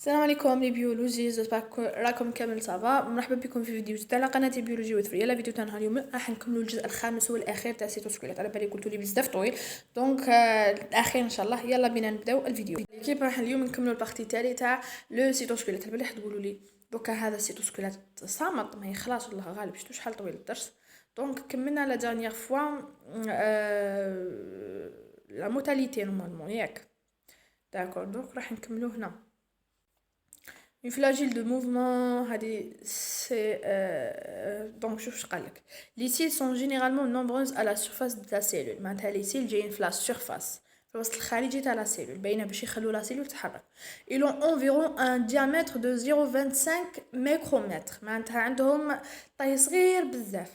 السلام عليكم لي بيولوجي، جيسبر راكم كامل صافا. مرحبا بكم في فيديو جديد على قناه بيولوجي وذ فريا. لا فيديو تاع نهار اليوم راح نكملوا الجزء الخامس والاخير تاع السيتوسكلات. على بالي قلتوا لي بزاف طويل، دونك الاخير ان شاء الله. يلا بينا نبداو الفيديو. كيف راح اليوم نكملوا البارتي التالي تاع لو سيتوسكلات. على بالي تقولوا لي دوكا هذا السيتوسكلات صامت ما خلاص والله غالب شتو شحال طويل الدرس. دونك كملنا لا دانيير فوا لا موتاليتي نورمالمون ياك داكور. دونك راح نكملو هنا. Une flagelle de mouvement, c'est donc je vous dis. Les cils sont généralement nombreuses à la surface de la cellule. Maintenant les cils j'ai une la surface. الوسط الخارجي تاع la cellule باينه باش يخلوا la cellule تتحرك. Ils ont environ un diamètre de 0,25 micromètres. معناتها عندهم طي صغير بزاف.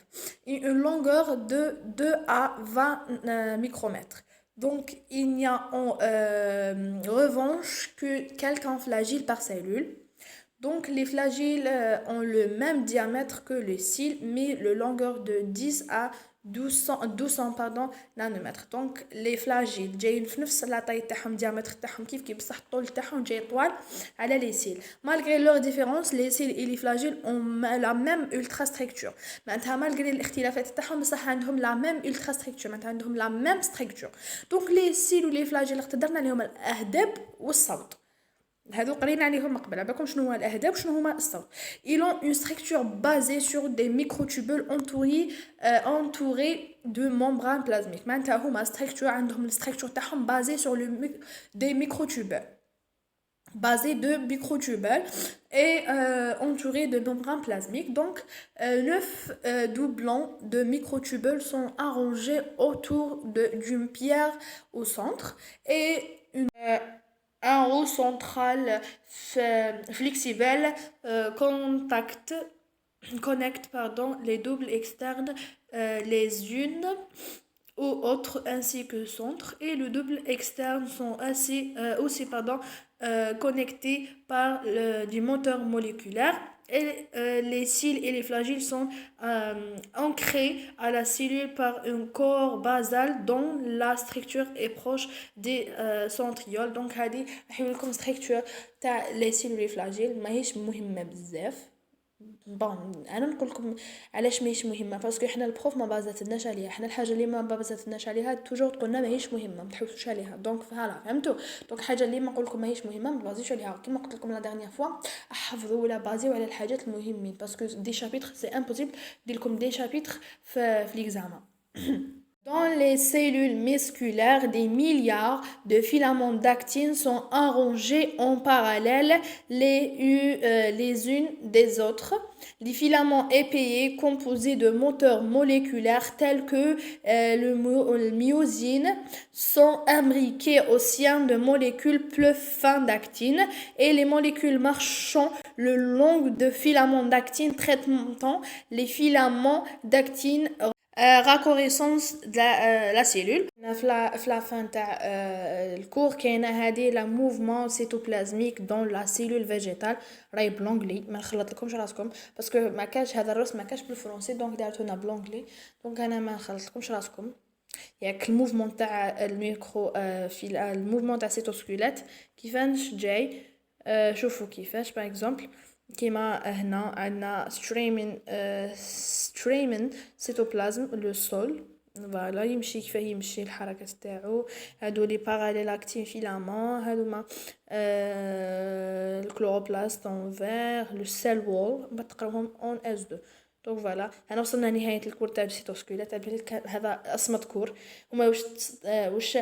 Une longueur de 2 à 20 micromètres. Donc il n'y a en revanche que quelques flagellaires par cellule. Donc les flagellaires ont le même diamètre que les cils, mais le longueur de 10 à 1200 nanomètres. Donc les flagellaires جايين في نفس لا طاي تاعهم diamètre تاعهم كيف بصح الطول تاعهم جاي طوال على les cils. Malgré leur différence, les cils et les flagellaires ont la même ultrastructure. معناتها malgré الاختلافات تاعهم بصح عندهم la même ultrastructure. معناتها عندهم la même structure. Donc les cils ou les flagellaires قدرنا عليهم الاهداب والصوت. هادو قرينا عليهم قبل. على بالكم شنو هو الاهداب وشنو هما الصوت. Ils ont une structure basée sur des microtubules entourés de membranes plasmiques. معناتها هما structure عندهم الستركتور تاعهم basée sur des microtubules et entourés de membranes plasmiques. Donc 9 doublons de microtubules sont arrangés autour d'une pierre au centre et un roue centrale flexible connecte les doubles externes les unes aux autres ainsi que le centre, et le double externe sont aussi connectés par du moteur moléculaire. Et les cils et les flagellaires sont ancrés à la cellule par un corps basal dont la structure est proche des centrioles. Donc هذه نحيو لكم structure تاع les cils et les flagellaires. ماهيش مهمه بزاف. بون انا نقول لكم علاش ماهيش مهمه، باسكو حنا البروف ما بازاتناش عليها. حنا الحاجه اللي ما بازاتناش عليها توجور قلنا ماهيش مهمه، ما تحوسوش عليها. دونك فوالا فهمتوا. دونك الحاجه اللي ما نقول لكم ماهيش مهمه ما بازيش عليها. كيما قلت لكم لا دانيير فوا حفظوا ولا بازيو على الحاجات المهمين، باسكو دي شابيتر سي امبوسيبل دير لكم دي شابيتر في ليكزامان. Dans les cellules musculaires, des milliards de filaments d'actine sont arrangés en parallèle les unes des autres. Les filaments épais composés de moteurs moléculaires tels que le myosine sont imbriqués au sein de molécules plus fines d'actine, et les molécules marchant le long de filaments d'actine traitant les filaments d'actine raccourcissance de la cellule. في la fin تاع الكور كاينه هذه لا موفمون سيتوبلازميك دون لا سيلول فيجيتال. راهي بلونغلي ما نخلط لكمش راسكم باسكو ما كاش هذا الرسم ما كاش بالفرنسي، دونك دارت هنا بلونغلي. دونك انا ما نخلط لكمش راسكم. ياك الموفمون تاع الميكرو في الموفمون تاع سيتوسكولات كيفاش جاي. شوفوا كيفاش باغ اكزومبل كيما هنا عندنا ستريمن سيتوبلازم لو سول. فوالا يمشي كيف يمشي الحركه تاعو. هادو لي باراليل اكتين فيلامون هادوما الكلوروبلاست اون فير لو سيل وول بتقراوهم اون اس 2. دونك فوالا انا وصلنا لنهايه الكور تاع السيتوسكولات. هذا اصمت كور. هما واش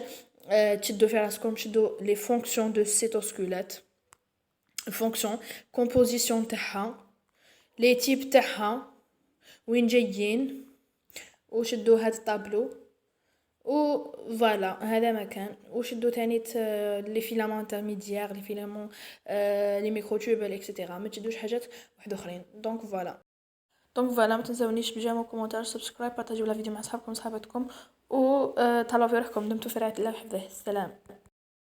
تشدوا في راسكم تشدوا لي فونكسيون دو سيتوسكولات، fonction composition تاعها، لي تيب تاعها، وين جايين، وشدوا هاد الطابلو و فوالا هذا مكان. وشدوا ثاني لي فيلامون انترميديير، لي فيلامون لي ميكروتوبل اكسيتيرا. ما تشدوش حاجات واحد اخرين. دونك فوالا ما تنساونيش بجيمو كومونتير سبسكرايب بارطاجيو لا فيديو مع صحابكم و تهلاو في روحكم. دمتم في رعاية الله وحفظه. السلام.